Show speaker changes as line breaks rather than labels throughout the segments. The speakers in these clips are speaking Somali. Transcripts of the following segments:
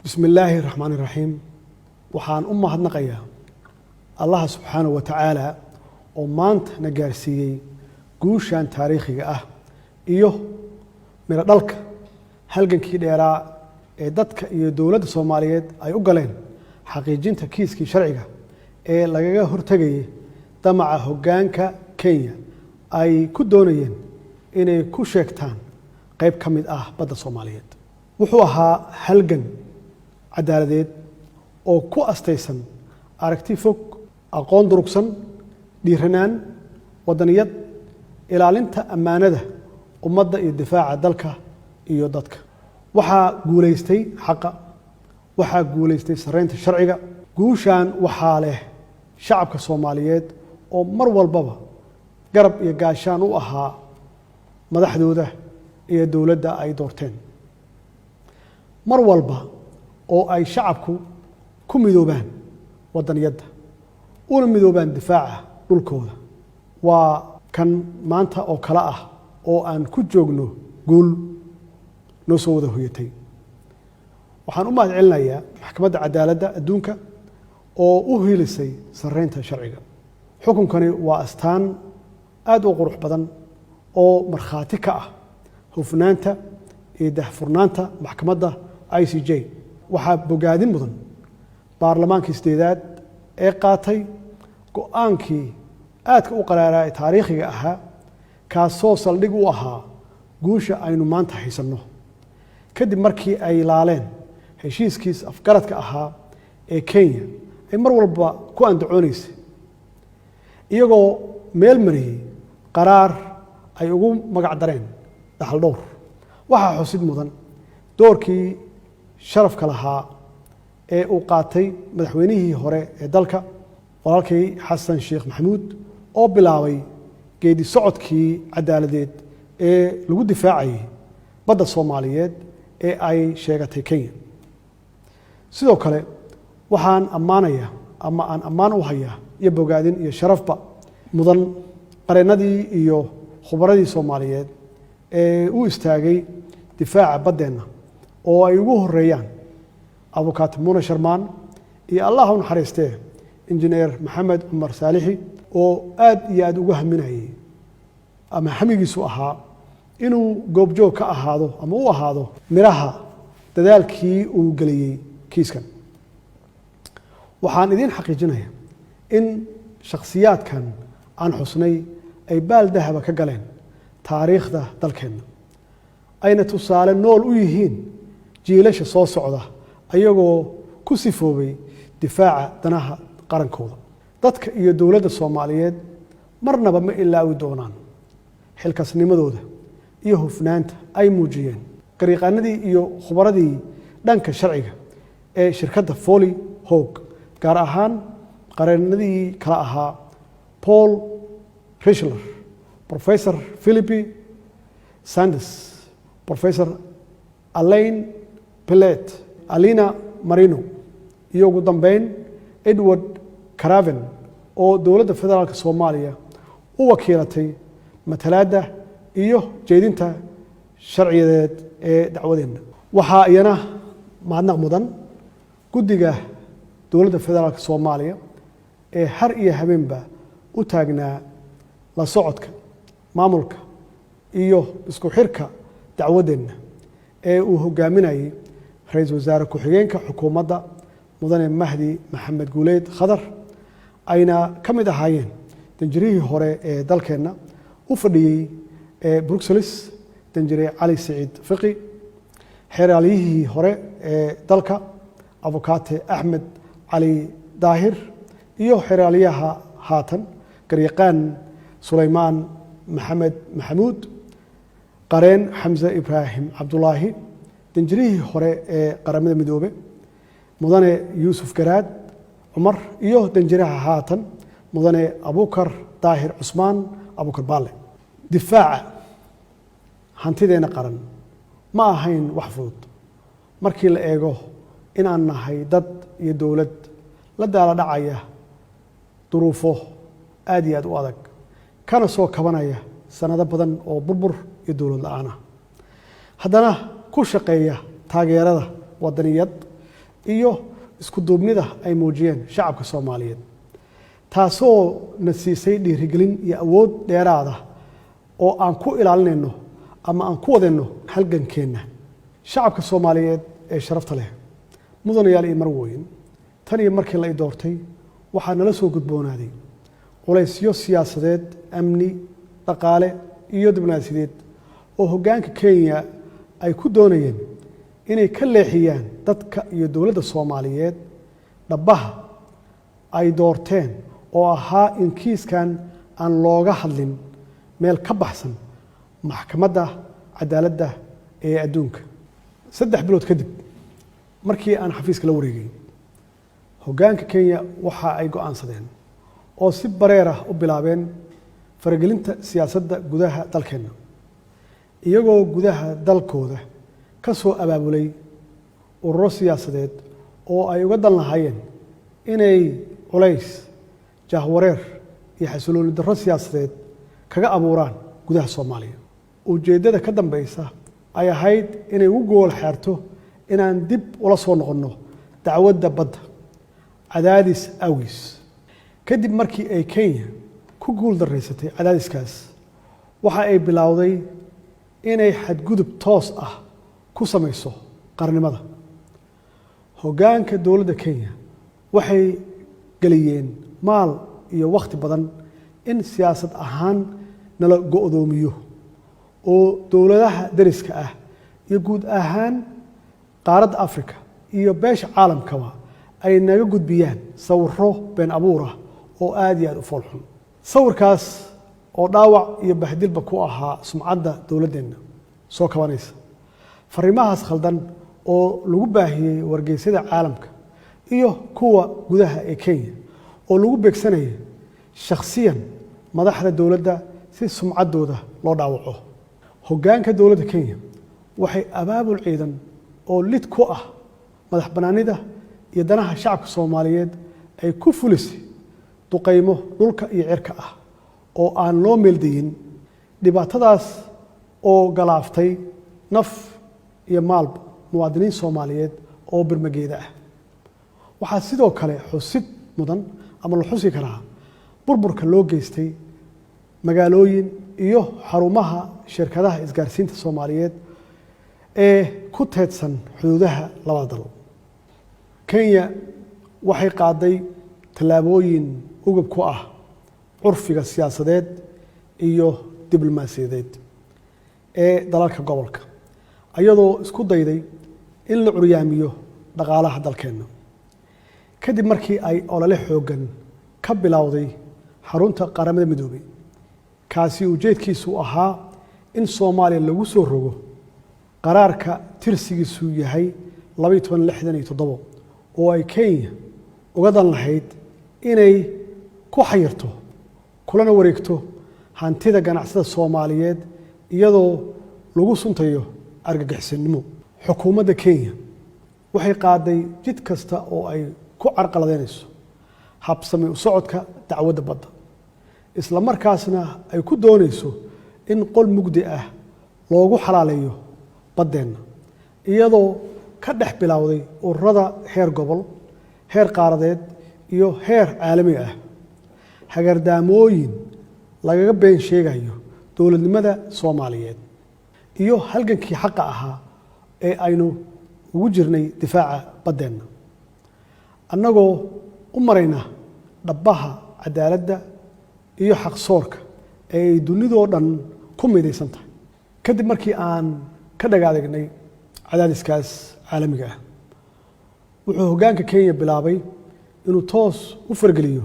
بسم الله الرحمن الرحيم waxaan u mahadnaqayaa Allah subhanahu wa ta'ala oo maanta na gaarsiiyay guushan taariikhiga ah iyo mira dhalka halgankii dheeraa ee dadka iyo dawladda Soomaaliyeed ay u galeen xaqiijinta kiiskii sharciga ee lagaga hortagay damaca hoggaanka Kenya ay ku doonayeen inay ku sheegtaan qayb ka mid ah badda Soomaaliyeed wuxuu ahaa halgan cadaaladeed oo ku astaysan aragti fog aqoon durugsan dhiiranaan wadaniyad ilaalinta ammaanada ummadda iyo difaaca dalka iyo dadka waxaa guuleystay xaqa waxaa guuleystay sareynta sharciga guushan waxaa leh shacabka Soomaaliyeed oo mar walbaba garab iyo gaashaan u ahaa madaxdooda iyo dawladda ay doorteen mar walba oo ay shacabku ku midoobaan wadaniyadda una midoobaan difaaca dhulkooda waa kan maanta oo kala ah oo aan ku joogno guul noo soo wada hoyatay waxaan u mahadcelinayaa maxkamadda cadaaladda adduunka oo u hiilisay sareynta sharciga xukunkani waa astaan aad u qurux badan oo markhaati ka ah hufnaanta iyo daahfurnaanta maxkamadda ICJ waxaa bogaadin mudan baarlamaankii sideedaad ee qaatay go'aankii aadka u qaraaraa ee taariikhiga ahaa kaasoo saldhig u ahaa guusha aynu maanta haysanno kadib markii ay laaleen heshiiskiis afgaradka ahaa ee Kenya ay mar walba ku andacoonaysay iyagoo meel mariyay qaraar ay ugu magac dareen dhaxal dhowr waxaa xusid mudan doorkii sharafka lahaa ee uu qaatay madaxweynihii hore ee dalka walaalkay Xasan Sheekh Maxamuud oo bilaabay geedi socodkii cadaaladeed ee lagu difaacay badda Soomaaliyeed ee ay sheegatay Kenya sidoo kale waxaan ammaanayaa ama aan ammaan u hayaa iyo bogaadin iyo sharafba mudan qareenadii iyo khubaradii Soomaaliyeed ee u istaagay difaaca baddeena oo ay ugu horeeyaan abukaat Muna Sharmaan iyo Allah u naxariistee injineer Maxamed Umar Saalixi oo aad iyo aad ugu haminayay ama hamigiisu ahaa inuu goobjoog ka ahaado ama u ahaado miraha dadaalkii uu galiyay kiiskan waxaan idin xaqiijinayaa in shakhsiyaadkan aan xusnay ay baal dahaba ka galeen taariikhda dalkeena ayna tusaale nool u yihiin jiilasha soo socda ayagoo ku sifoobay difaaca danaha qarankooda dadka iyo dawladda Soomaaliyeed marnaba ma ilaawi doonaan xilkasnimadooda iyo hufnaanta ay muujiyeen qariiqanadii iyo khubaradii dhanka sharciga ee shirkadda Foley Hoag gaar ahaan qareenadii kala ahaa Paul Richler Professor Philippi Sanders Professor Alain Pellet Alina Marino iyo ugu dambeyn Edward Craven oo dawladda federaalka Soomaaliya u wakiilatay matalaadda iyo jeedinta sharciyeed ee dacwadeena waxaa iyana mahadnaq mudan guddiga dawladda federaalka Soomaaliya ee har iyo habeenba u taagnaa la socodka maamulka iyo isku xirka dacwadeena ee uu hogaaminayay ra'iisul wasaare ku-xigeenka xukuumadda mudane Mahdi Maxamed Guuleed Khadar ayna ka mid ahaayeen danjirihii hore ee dalkeena u fadhiyay Brussels danjire Cali Saciid Fiqi xeraaliyihii hore ee dalka abukaate Axmed Cali Daahir iyo xeraaliyaha haatan garyaqaan Suleymaan Maxamed Maxamuud qareen Xamza Ibrahim Cabdullaahi danjirihii hore ee qaramada midoobe mudane Yuusuf Garaad Cumar iyo danjiraha haatan mudane Abukar Daahir Cusmaan Abukar Baale difaaca hantideena qaran ma ahayn wax fudud markii la eego in aan nahay dad iyo dawlad la daala dhacaya duruufo aad iyo aad u adag kana soo kabanaya sanado badan oo burbur iyo dawlad la'aan ah haddana ku shaqeeya taageerada wadaniyad iyo isku duubnida ay muujiyeen shacabka Soomaaliyeed taasoo na siisay dhiirigelin iyo awood dheeraad ah oo aan ku ilaalinayno ama aan ku wadayno halgankeena shacabka Soomaaliyeed ee sharafta leh mudanayaal iyo marweyn tan iyo markii la doortay waxaa nala soo gudboonaaday culaysyo siyaasadeed amni dhaqaale iyo diblomaasiyadeed oo hoggaanka Kenya ay ku doonayeen inay ka leexiyaan dadka iyo dowladda Soomaaliyeed dhabaha ay doorteen oo ahaa in kiiskan aan looga hadlin meel ka baxsan maxkamadda cadaaladda ee adduunka 3 bilood kadib markii aan xafiiska la wareegay hoggaanka Kenya waxa ay go'aansadeen oo si bareer ah u bilaabeen faragelinta siyaasadda gudaha dalkeena iyagoo gudaha dalkooda ka soo abaabulay ururo siyaasadeed oo ay uga dan lahaayeen inay culays jahwareer iyo xasilooni darro siyaasadeed kaga abuuraan gudaha Soomaaliya ujeedada ka dambaysa ay ahayd inay ugu gool xeerto inaan dib ula soo noqonno dacwadda badda cadaadis awgis kadib markii ay Kenya ku guul dareysatay cadaadiskaas waxa ay bilowday inay xadgudub toos ah ku samayso qarnimada hoggaanka dowladda Kenya waxay galiyeen maal iyo waqti badan in siyaasad ahaan nala go'doomiyo oo dowladaha dariska ah iyo guud ahaan qaaradda Afrika iyo beesha caalamkaba ay naga gudbiyaan sawirro been abuur ah oo aad iyo aad u foolxun sawirkaas oo dhaawac iyo bahdilba ku ahaa sumcadda dowladdeena soo kabanaysa fariimahaas khaldan oo lagu baahiyay wargeysyada caalamka iyo kuwa gudaha ee Kenya oo lagu beegsanayay shakhsiyan madaxda dowladda si sumcaddooda loo dhaawaco hoggaanka dowladda Kenya waxay abaabul ciidan oo lid ku ah madax banaanida iyo danaha shacabka Soomaaliyeed ay ku fulisay duqeymo dhulka iyo cirka ah oo aan loo meeldayin dhibaatadaas oo galaaftay naf iyo maalba muwaadiniin Soomaaliyeed oo birmageeda ah waxaa sidoo kale xusid mudan ama la xusi karaa burburka loo geystay magaalooyin iyo xarumaha shirkadaha isgaarsiinta Soomaaliyeed ee ku teedsan xuduudaha labada dal Kenya waxay qaaday tallaabooyin ugub ku ah curfiga siyaasadeed iyo diblomaasiyadeed ee dalalka gobolka ayadoo isku dayday in la curyaamiyo dhaqaalaha dalkeena kadib markii ay olole xoogan ka bilowday xarunta qaramada midoobay kaasi ujeedkiisu ahaa in Soomaaliya lagu soo rogo qaraarka tirsigiisu yahay 1267 oo ay Kenya uga dan lahayd inay ku xayirto kulana wareegto hantida ganacsada Soomaaliyeed iyadoo lagu suntayo argagixisnimo xukuumadda Kenya waxay qaaday jid kasta oo ay ku carqaladeynayso habsami u socodka dacwadda badda isla markaasna ay ku doonayso in qol mugdi ah loogu xalaaleeyo baddeena iyadoo ka dhex bilowday ururada heer gobol heer qaaradeed iyo heer caalami ah hagardaamooyin lagaga been sheegayo dowladnimada Soomaaliyeed iyo halgankii xaqa ahaa ee aynu ugu jirnay difaaca baddeena annagoo u marayna dhabaha cadaaladda iyo xaqsoorka ee ay dunidoo dhan ku midaysan tahay kadib markii aan ka dhagaadegnay cadaadiskaas caalamiga ah wuxuu hoggaanka Kenya bilaabay inuu toos u fargeliyo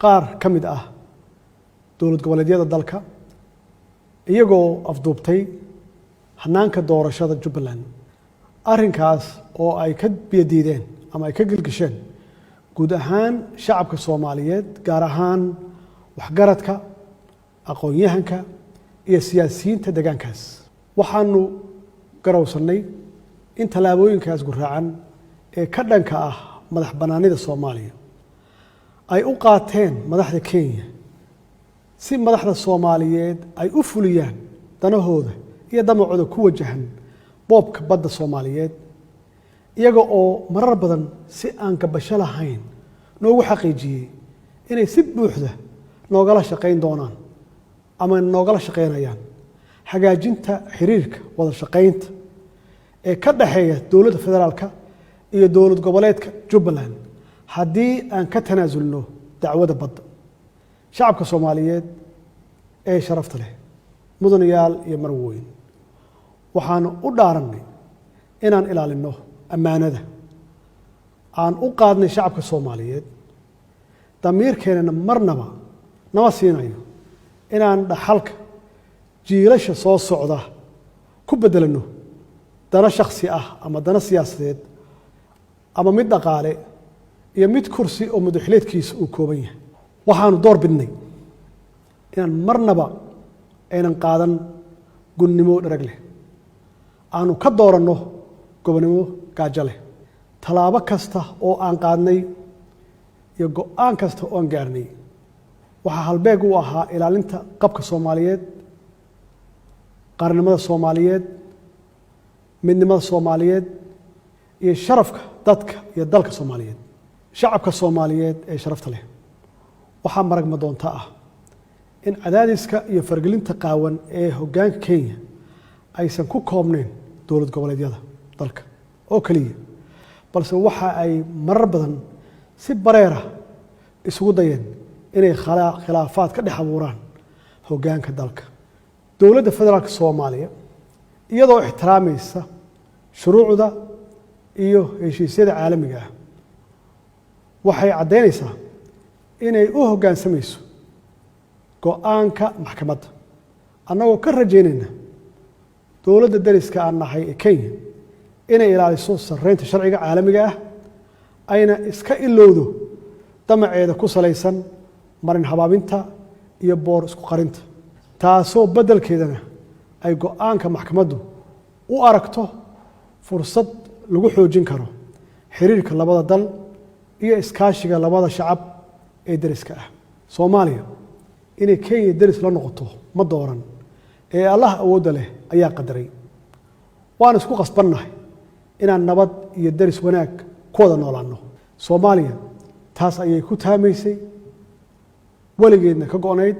qaar ka mid ah dowlad goboleedyada dalka iyagoo afduubtay hanaanka doorashada Jubbaland arrinkaas oo ay ka biyadiideen ama ay ka gilgisheen guud ahaan shacabka Soomaaliyeed gaar ahaan waxgaradka aqoon-yahanka iyo siyaasiyiinta deegaankaas waxaanu garowsanay in tallaabooyinkaas guraacan ee ka dhanka ah madax banaanida Soomaaliya ay u qaateen madaxda Kenya si madaxda Soomaaliyeed ay u fuliyaan danahooda iyo damacooda ku wajahan boobka badda Soomaaliyeed iyaga oo marar badan si aan gabasho lahayn noogu xaqiijiyey inay si buuxda noogala shaqayn doonaan ama noogala shaqaynayaan hagaajinta xiriirka wada shaqaynta ee ka dhaxeeya dowladda federaalka iyo dowlad goboleedka Jubbaland haddii aan ka tanaasulno dacwada badda. shacabka Soomaaliyeed ee sharafta leh, mudanayaal iyo marwooyin, waxaan u dhaaranay inaan ilaalino ammaanada aan u qaadnay shacabka Soomaaliyeed. damiirkeenana marnaba nama siinayo inaan dhaxalka jiilasha soo socda ku bedelano dana shakhsi ah ama dana siyaasadeed ama mid dhaqaale iyo mid kursi oo madaxleedkiisa uu kooban yahay. waxaanu door bidnay inaan marnaba aynan qaadan gunnimo dharag leh, aanu ka dooranno gobonimo gaajo leh. tallaabo kasta oo aan qaadnay iyo go'aan kasta oo aan gaarnay waxaa halbeeg u ahaa ilaalinta qabka Soomaaliyeed, qaranimada Soomaaliyeed, midnimada Soomaaliyeed iyo sharafka dadka iyo dalka Soomaaliyeed. shacabka Soomaaliyeed ee sharafta leh, waxaa maragma doonta ah in cadaadiska iyo fargelinta qaawan ee hoggaanka Kenya aysan ku koobnayn dowlad goboleedyada dalka oo kaliya, balse waxa ay marar badan si bareera isugu dayeen inay khilaafaad ka dhex abuuraan hoggaanka dalka. dowladda federaalka Soomaaliya iyadoo ixtiraamaysa shuruucda iyo heshiisyada caalamiga ah waxay caddaynaysaa inay u hoggaansamayso go'aanka maxkamadda, annagoo ka rajaynayna dowladda dariska aan nahay ee Kenya inay ilaaliso sarreynta sharciga caalamiga ah, ayna iska ilowdo damaceeda ku salaysan marin habaabinta iyo boor isku qarinta, taasoo beddelkeedana ay go'aanka maxkamaddu u aragto fursad lagu xoojin karo xiriirka labada dal iyo iskaashiga labada shacab ee dariska ah. Soomaaliya inay Kenya daris la noqoto ma dooran, ee Allah awoodda leh ayaa qadaray. waan isku qasbannahay inaan nabad iyo daris wanaag ku wada noolaanno. Soomaaliya taas ayay ku taamaysay, weligeedna ka go'nayd,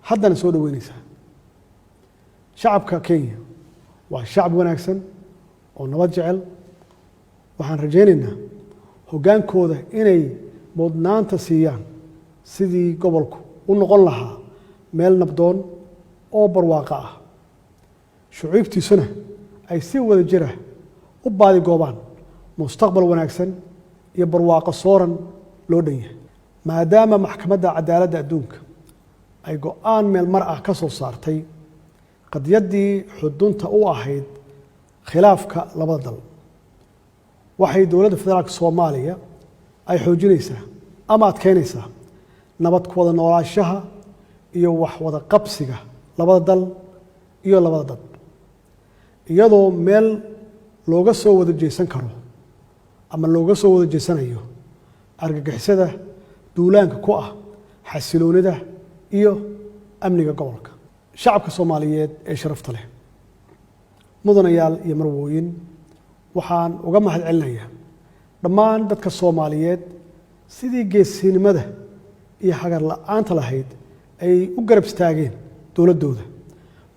haddana soo dhaweynaysaa. shacabka Kenya waa shacab wanaagsan oo nabad jecel. waxaan rajaynaynaa hoggaankooda inay mudnaanta siiyaan sidii gobolku u noqon lahaa meel nabdoon oo barwaaqo ah, shucuubtiisuna ay si wada jira u baadigoobaan mustaqbal wanaagsan iyo barwaaqo sooran loo dhan yahay. maadaama maxkamadda cadaaladda adduunka ay go'aan meel mar ah ka soo saartay qadiyaddii xudunta u ahayd khilaafka labada dal, waxay dowladda federaalka Soomaaliya ay xoojinaysaa ama adkeynaysaa nabad ku wada noolaanshaha iyo wax wada qabsiga labada dal iyo labada dad, iyadoo meel looga soo wada jeesan karo ama looga soo wada jeesanayo argagixisada duulaanka ku ah xasiloonida iyo amniga gobolka. shacabka Soomaaliyeed ee sharafta leh, mudanayaal iyo marwooyin, waxaan uga mahad celinayaa dhammaan dadka Soomaaliyeed sidii geesinimada iyo hagar la'aanta lahayd ay u garab istaageen dowladdooda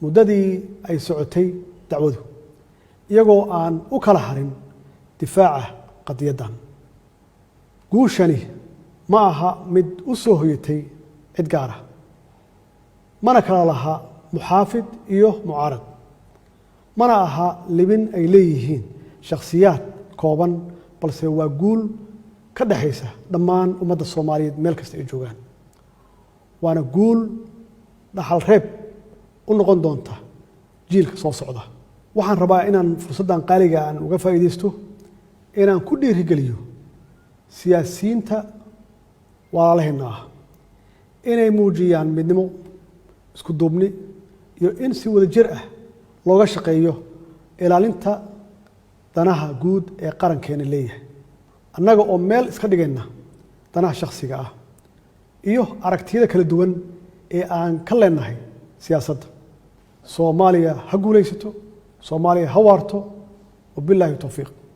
muddadii ay socotay dacwadu, iyagoo aan u kala harin difaaca qadiyaddan. guushani ma aha mid u soo hoyatay cid gaar ah, mana kala laha muxaafid iyo mucaarad, mana aha libin ay leeyihiin shakhsiyaad kooban, balse waa guul ka dhaxaysa dhammaan ummadda Soomaaliyeed meel kasta ay joogaan. waana guul dhaxal reeb u noqon doonta jiilka soo socda. waxaan rabaa inaan fursaddan qaaliga aan uga faa'iidaysto inaan ku dhiirigeliyo siyaasiyiinta walaalaheenna ah inay muujiyaan midnimo, isku duubni iyo in si wada jir ah looga shaqeeyo ilaalinta danaha guud ee qarankeena leeyahay, annaga oo meel iska dhigayna danaha shakhsiga ah iyo aragtiyada kala duwan ee aan ka leenahay siyaasadda. Soomaaliya ha guulaysato, Soomaaliya ha waarto, wabilaahi tawfiiq.